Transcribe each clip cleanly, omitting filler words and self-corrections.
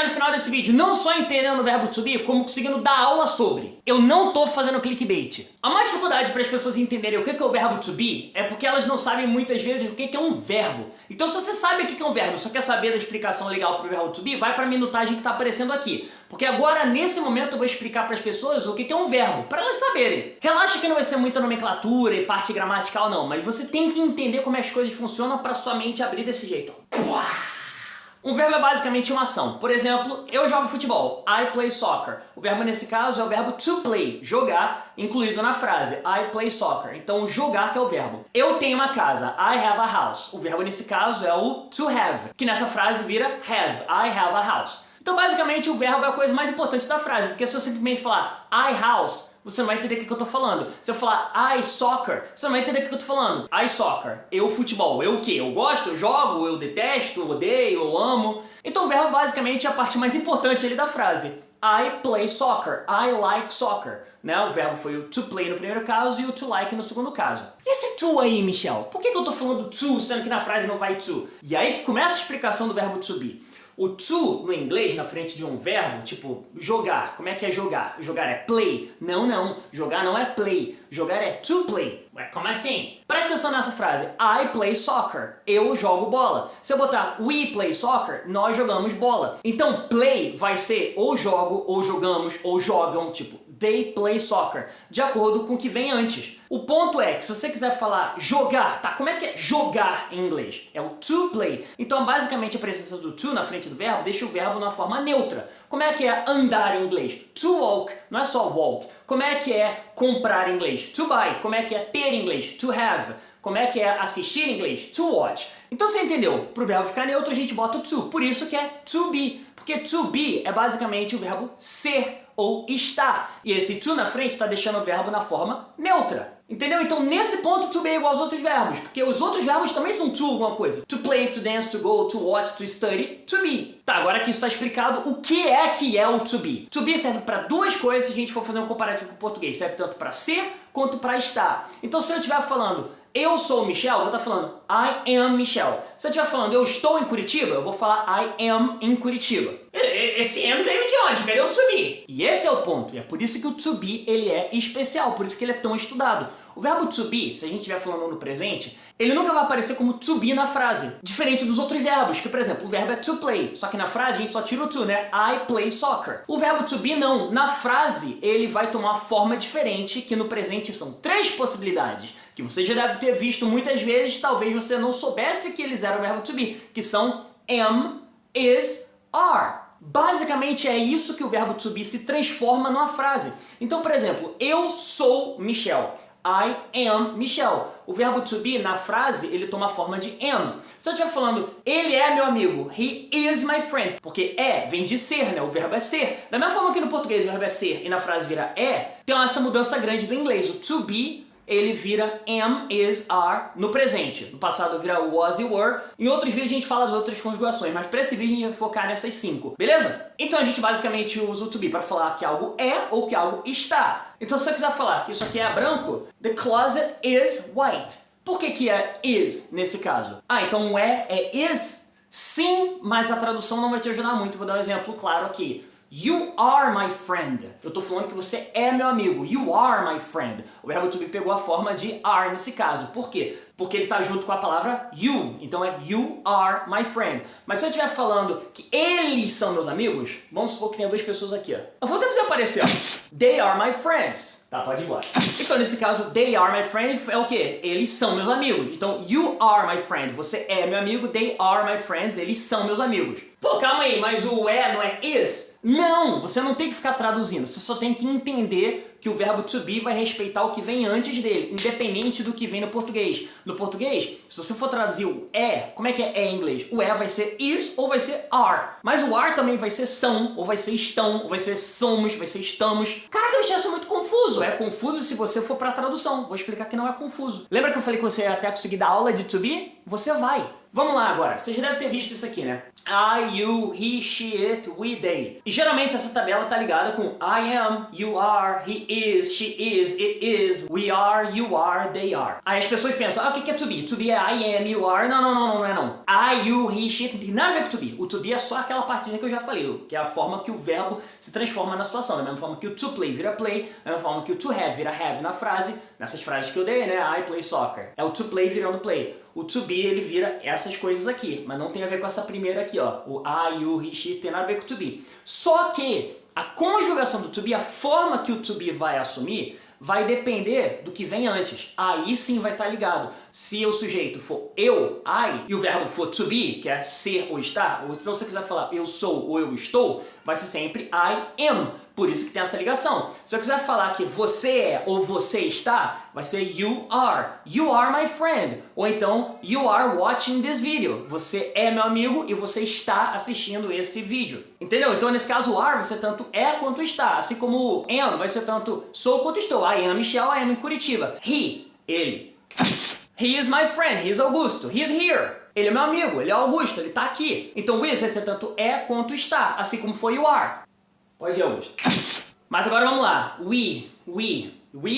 no final desse vídeo não só entendendo o verbo to be, como conseguindo dar aula sobre. Eu não tô fazendo clickbait. A maior dificuldade para as pessoas entenderem o que é o verbo to be é porque elas não sabem muitas vezes o que é um verbo. Então se você sabe o que é um verbo, só quer saber da explicação legal para o verbo to be, vai para a minutagem que está aparecendo aqui. Porque agora, nesse momento, eu vou explicar para as pessoas o que é um verbo, para elas saberem. Relaxa que não vai ser muita nomenclatura e parte gramatical não, mas você tem que entender como as coisas funcionam para sua mente abrir desse jeito. Um verbo é basicamente uma ação. Por exemplo, eu jogo futebol. I play soccer. O verbo nesse caso é o verbo to play, jogar, incluído na frase. I play soccer. Então, jogar que é o verbo. Eu tenho uma casa. I have a house. O verbo nesse caso é o to have, que nessa frase vira have. I have a house. Então, basicamente, o verbo é a coisa mais importante da frase, porque se eu simplesmente falar I house, você não vai entender o que eu tô falando. Se eu falar I soccer, você não vai entender o que eu tô falando. I soccer, eu futebol, eu o quê? Eu gosto, eu jogo, eu detesto, eu odeio, eu amo. Então o verbo basicamente é a parte mais importante ali da frase. I play soccer, I like soccer. Né? O verbo foi o to play no primeiro caso e o to like no segundo caso. E esse to aí, Michel? Por que eu tô falando to, sendo que na frase não vai to? E aí que começa a explicação do verbo to be. O to, no inglês, na frente de um verbo, tipo jogar. Como é que é jogar? Jogar é play. Não. Jogar não é play. Jogar é to play. Ué, como assim? Presta atenção nessa frase. I play soccer. Eu jogo bola. Se eu botar we play soccer, nós jogamos bola. Então, play vai ser ou jogo, ou jogamos, ou jogam, tipo they play soccer, de acordo com o que vem antes. O ponto é que se você quiser falar jogar, tá? Como é que é jogar em inglês? É o to play. Então, basicamente, a presença do to na frente do verbo deixa o verbo numa forma neutra. Como é que é andar em inglês? To walk, não é só walk. Como é que é comprar em inglês? To buy. Como é que é ter em inglês? To have. Como é que é assistir em inglês? To watch. Então, você entendeu? Para o verbo ficar neutro, a gente bota o to. Por isso que é to be. Porque to be é basicamente o verbo ser ou estar. E esse to na frente está deixando o verbo na forma neutra. Entendeu? Então, nesse ponto, to be é igual aos outros verbos. Porque os outros verbos também são to alguma coisa. To play, to dance, to go, to watch, to study, to be. Tá, agora que isso está explicado, o que é o to be? To be serve para duas coisas se a gente for fazer um comparativo com o português. Serve tanto para ser quanto para estar. Então, se eu estiver falando eu sou o Michel, eu vou estar falando I am Michel. Se eu estiver falando eu estou em Curitiba, eu vou falar I am em Curitiba. Esse am veio de onde? Cadê o to be? E esse é o ponto. E é por isso que o to be ele é especial, por isso que ele é tão estudado. O verbo to be, se a gente estiver falando no presente, ele nunca vai aparecer como to be na frase. Diferente dos outros verbos, que por exemplo, o verbo é to play, só que na frase a gente só tira o to, né? I play soccer. O verbo to be não. Na frase ele vai tomar uma forma diferente, que no presente são 3 possibilidades. Que você já deve ter visto muitas vezes, talvez você não soubesse que eles eram o verbo to be, que são am, is, are. Basicamente é isso que o verbo to be se transforma numa frase. Então, por exemplo, eu sou Michel. I am Michel. O verbo to be na frase ele toma a forma de am. Se eu estiver falando ele é meu amigo, he is my friend, porque vem de ser, né? O verbo é ser. Da mesma forma que no português o verbo é ser e na frase vira tem essa mudança grande do inglês. O to be ele vira am, is, are no presente. No passado vira was e were. Em outros vídeos a gente fala das outras conjugações, mas para esse vídeo a gente vai focar nessas 5, beleza? Então a gente basicamente usa o to be para falar que algo é ou que algo está. Então se você quiser falar que isso aqui é branco, the closet is white. Por que é is nesse caso? Então o é is? Sim, mas a tradução não vai te ajudar muito. Vou dar um exemplo claro aqui. You are my friend. Eu tô falando que você é meu amigo. You are my friend. O verbo to be pegou a forma de are nesse caso. Por quê? Porque ele tá junto com a palavra you. Então é you are my friend. Mas se eu estiver falando que eles são meus amigos, vamos supor que tenha 2 pessoas aqui, ó. Eu vou até fazer aparecer, ó. They are my friends. Tá, pode ir embora. Então nesse caso, they are my friend é o quê? Eles são meus amigos. Então you are my friend. Você é meu amigo. They are my friends. Eles são meus amigos. Pô, calma aí, mas o não é is? Não! Você não tem que ficar traduzindo. Você só tem que entender que o verbo to be vai respeitar o que vem antes dele, independente do que vem no português. No português, se você for traduzir o como é que é em inglês? O vai ser is ou vai ser are. Mas o are também vai ser são, ou vai ser estão, ou vai ser somos, vai ser estamos. Caraca, bicho, isso é muito confuso. É confuso se você for pra tradução. Vou explicar que não é confuso. Lembra que eu falei que você ia até conseguir dar aula de to be? Você vai. Vamos lá agora, você já deve ter visto isso aqui, né? I, you, he, she, it, we, they. E geralmente essa tabela tá ligada com I am, you are, he is, she is, it is, we are, you are, they are. Aí as pessoas pensam, o que é to be? To be é I am, you are. Não é não. I, you, he, she, não tem nada a ver com to be. O to be é só aquela partezinha que eu já falei, que é a forma que o verbo se transforma na situação. Da mesma forma que o to play vira play, da mesma forma que o to have vira have na frase, nessas frases que eu dei, né? I play soccer. É o to play virando play. O to be, ele vira essas coisas aqui, mas não tem a ver com essa primeira aqui, ó. O I, you, he, she, tem nada a ver com o to be. Só que a conjugação do to be, a forma que o to be vai assumir, vai depender do que vem antes. Aí sim vai estar ligado. Se o sujeito for eu, I, e o verbo for to be, que é ser ou estar, ou se você quiser falar eu sou ou eu estou, vai ser sempre I am. Por isso que tem essa ligação. Se eu quiser falar que você é ou você está, vai ser you are. You are my friend. Ou então, you are watching this video. Você é meu amigo e você está assistindo esse vídeo. Entendeu? Então, nesse caso, o are vai ser tanto é quanto está. Assim como am vai ser tanto sou quanto estou. I am Michel, I am em Curitiba. He, ele. He is my friend, he is Augusto. He is here. Ele é meu amigo, ele é Augusto, ele está aqui. Então, is vai ser tanto é quanto está. Assim como foi o are. Pode ir, Augusto. Mas agora vamos lá. We,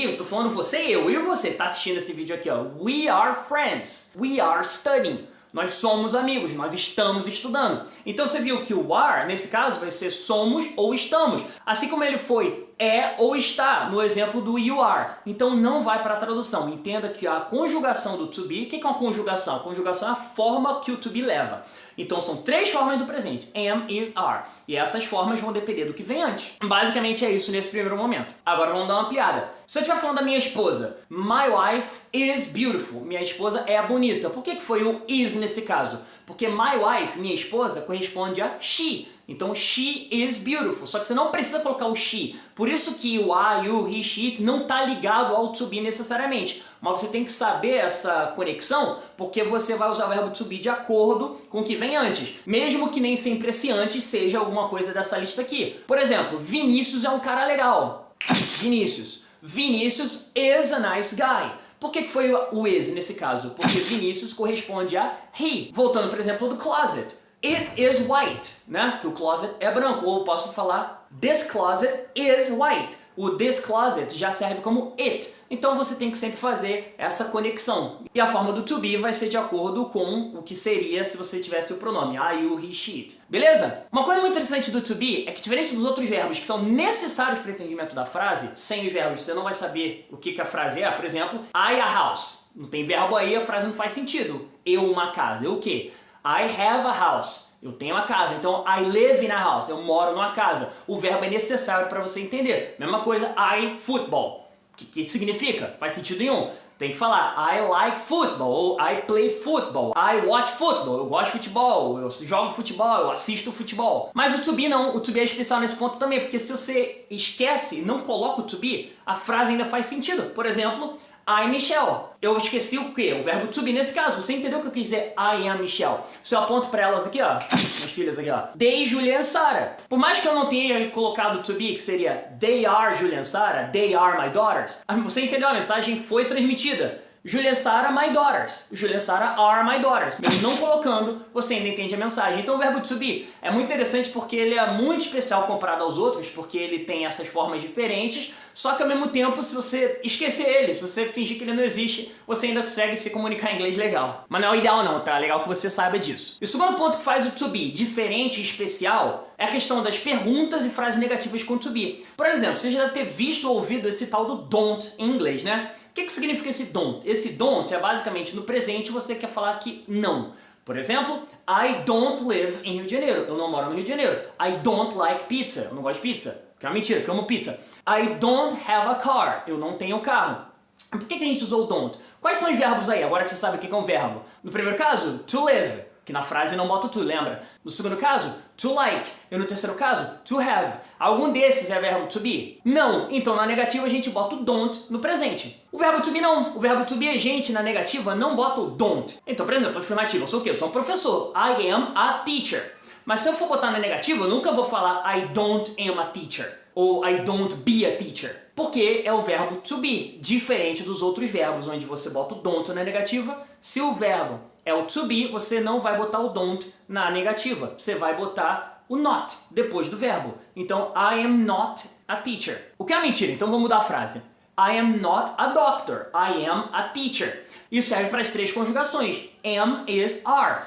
eu tô falando você e eu e você tá assistindo esse vídeo aqui, ó. We are friends. We are studying. Nós somos amigos, nós estamos estudando. Então você viu que o are, nesse caso, vai ser somos ou estamos. Assim como ele foi é ou está, no exemplo do you are. Então não vai para a tradução. Entenda que a conjugação do to be, o que é uma conjugação? A conjugação é a forma que o to be leva. Então são três formas do presente, am, is, are. E essas formas vão depender do que vem antes. Basicamente é isso nesse primeiro momento. Agora vamos dar uma piada. Se eu estiver falando da minha esposa, my wife is beautiful. Minha esposa é bonita. Por que foi o is nesse caso? Porque my wife, minha esposa, corresponde a she. Então, she is beautiful. Só que você não precisa colocar o she. Por isso que o I, you, he, she, it não está ligado ao to be necessariamente. Mas você tem que saber essa conexão, porque você vai usar o verbo to be de acordo com o que vem antes. Mesmo que nem sempre esse antes seja alguma coisa dessa lista aqui. Por exemplo, Vinícius é um cara legal. Vinícius is a nice guy. Por que foi o is nesse caso? Porque Vinícius corresponde a he. Voltando, por exemplo, do closet. It is white, né? Que o closet é branco. Ou eu posso falar this closet is white. O this closet já serve como it. Então você tem que sempre fazer essa conexão. E a forma do to be vai ser de acordo com o que seria se você tivesse o pronome I, you, he, she, it. Beleza? Uma coisa muito interessante do to be é que, diferente dos outros verbos que são necessários para o entendimento da frase, sem os verbos você não vai saber o que a frase é. Por exemplo, I a house. Não tem verbo aí, a frase não faz sentido. Eu uma casa. Eu o quê? I have a house. Eu tenho uma casa. Então, I live in a house. Eu moro numa casa. O verbo é necessário para você entender. Mesma coisa, I football. O que significa? Faz sentido nenhum. Tem que falar I like football, ou I play football, I watch football, eu gosto de futebol, eu jogo futebol, eu assisto futebol. Mas o to be não, o to be é especial nesse ponto também, porque se você esquece, não coloca o to be, a frase ainda faz sentido. Por exemplo, I, Michelle. Eu esqueci o quê? O verbo to be nesse caso. Você entendeu o que eu quis dizer? I am Michelle. Se eu aponto pra elas aqui, ó, minhas filhas aqui, ó. They, Julia and Sarah. Por mais que eu não tenha colocado to be, que seria They are Julia and Sarah, They are my daughters. Você entendeu? A mensagem foi transmitida. Julia and Sarah, my daughters. Julia and Sarah are my daughters. Mesmo não colocando, você ainda entende a mensagem. Então o verbo to be é muito interessante porque ele é muito especial comparado aos outros, porque ele tem essas formas diferentes, só que ao mesmo tempo, se você esquecer ele, se você fingir que ele não existe, você ainda consegue se comunicar em inglês legal. Mas não é o ideal não, tá? É legal que você saiba disso. E o segundo ponto que faz o to be diferente e especial é a questão das perguntas e frases negativas com to be. Por exemplo, você já deve ter visto ou ouvido esse tal do don't em inglês, né? O que significa esse don't? Esse don't é basicamente no presente você quer falar que não. Por exemplo, I don't live em Rio de Janeiro. Eu não moro no Rio de Janeiro. I don't like pizza. Eu não gosto de pizza. Que é uma mentira, que eu amo pizza. I don't have a car. Eu não tenho carro. Por que a gente usou o don't? Quais são os verbos aí, agora que você sabe o que é um verbo? No primeiro caso, to live, que na frase não bota o to, lembra? No segundo caso, to like. E no terceiro caso, to have. Algum desses é verbo to be? Não. Então na negativa a gente bota o don't no presente. O verbo to be não. O verbo to be a gente na negativa não bota o don't. Então, por exemplo, afirmativa, eu sou o quê? Eu sou um professor. I am a teacher. Mas se eu for botar na negativa, eu nunca vou falar I don't am a teacher. ou I don't be a teacher. Porque é o verbo to be, diferente dos outros verbos, onde você bota o don't na negativa. Se o verbo é o to be, você não vai botar o don't na negativa. Você vai botar o not depois do verbo. Então, I am not a teacher. O que é mentira? Então vamos mudar a frase. I am not a doctor. I am a teacher. Isso serve para as três conjugações. Am, is, are.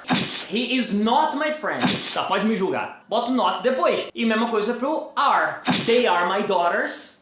He is not my friend. Tá, pode me julgar. Bota o not depois. E mesma coisa pro are. They are my daughters.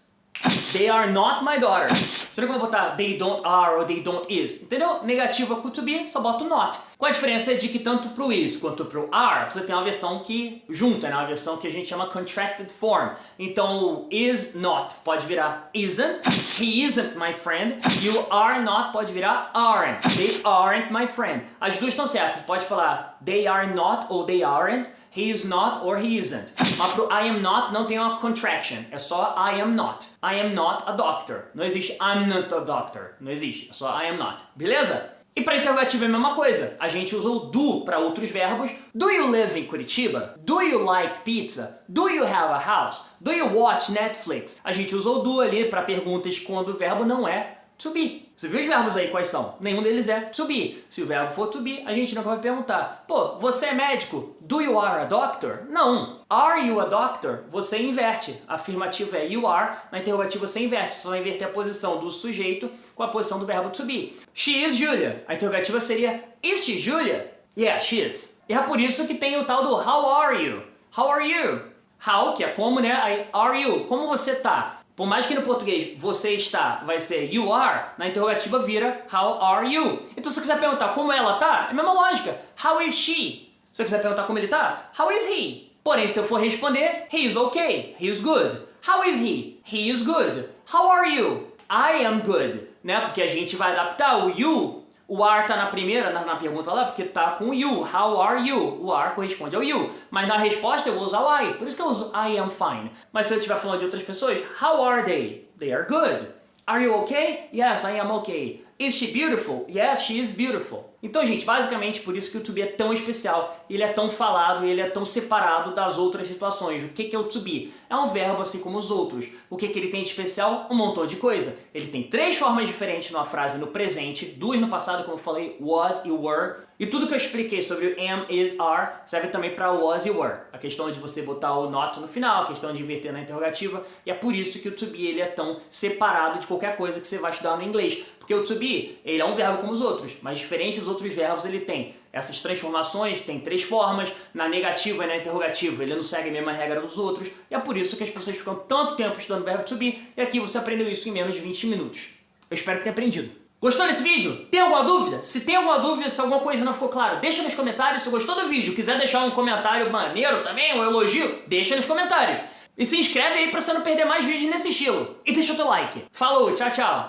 They are not my daughters. Você não vai botar they don't are ou they don't is. Entendeu? Negativa com to be, só bota o not. Qual a diferença de que tanto pro is quanto pro are, você tem uma versão que junta, né? Uma versão que a gente chama contracted form. Então o is not pode virar isn't. He isn't my friend. E o are not pode virar aren't. They aren't my friend. As duas estão certas. Você pode falar they are not ou they aren't. He is not or he isn't. Mas pro I am not não tem uma contraction. É só I am not. I am not a doctor. Não existe I'm not a doctor. Não existe. É só I am not. Beleza? E para interrogativo é a mesma coisa. A gente usa o do para outros verbos. Do you live in Curitiba? Do you like pizza? Do you have a house? Do you watch Netflix? A gente usa o do ali para perguntas quando o verbo não é to be. Você viu os verbos aí quais são? Nenhum deles é to be. Se o verbo for to be, a gente não vai perguntar. Pô, você é médico? Do you are a doctor? Não. Are you a doctor? Você inverte. A afirmativa é you are. Na interrogativa você inverte. Você vai inverter a posição do sujeito com a posição do verbo to be. She is Julia. A interrogativa seria is she Julia? Yeah, she is. E é por isso que tem o tal do how are you? How are you? How, que é como, né? Aí, are you? Como você tá? Por mais que no português você está vai ser you are, na interrogativa vira how are you. Então se você quiser perguntar como ela tá, é a mesma lógica. How is she? Se você quiser perguntar como ele tá, how is he? Porém, se eu for responder, he is okay, he is good. How is he? He is good. How are you? I am good. Né? Porque a gente vai adaptar o you. O are tá na primeira, na pergunta lá, porque tá com o you. How are you? O are corresponde ao you. Mas na resposta eu vou usar o I. Por isso que eu uso I am fine. Mas se eu estiver falando de outras pessoas, how are they? They are good. Are you okay? Yes, I am okay. Is she beautiful? Yes, she is beautiful. Então, gente, basicamente por isso que o to be é tão especial, ele é tão falado, ele é tão separado das outras situações. O que é o to be? É um verbo assim como os outros. O que ele tem de especial? Um montão de coisa. Ele tem três formas diferentes numa frase no presente, duas no passado, como eu falei, was e were. E tudo que eu expliquei sobre o am, is, are serve também para was e were. A questão de você botar o not no final, a questão de inverter na interrogativa. E é por isso que o to be ele é tão separado de qualquer coisa que você vai estudar no inglês. Porque o to be, ele é um verbo como os outros, mas diferente dos outros verbos, ele tem essas transformações, tem três formas, na negativa e na interrogativa ele não segue a mesma regra dos outros, e é por isso que as pessoas ficam tanto tempo estudando o verbo to be, e aqui você aprendeu isso em menos de 20 minutos. Eu espero que tenha aprendido. Gostou desse vídeo? Tem alguma dúvida? Se tem alguma dúvida, se alguma coisa não ficou clara, deixa nos comentários. Se gostou do vídeo, quiser deixar um comentário maneiro também, um elogio, deixa nos comentários. E se inscreve aí pra você não perder mais vídeos nesse estilo. E deixa o teu like. Falou, tchau, tchau!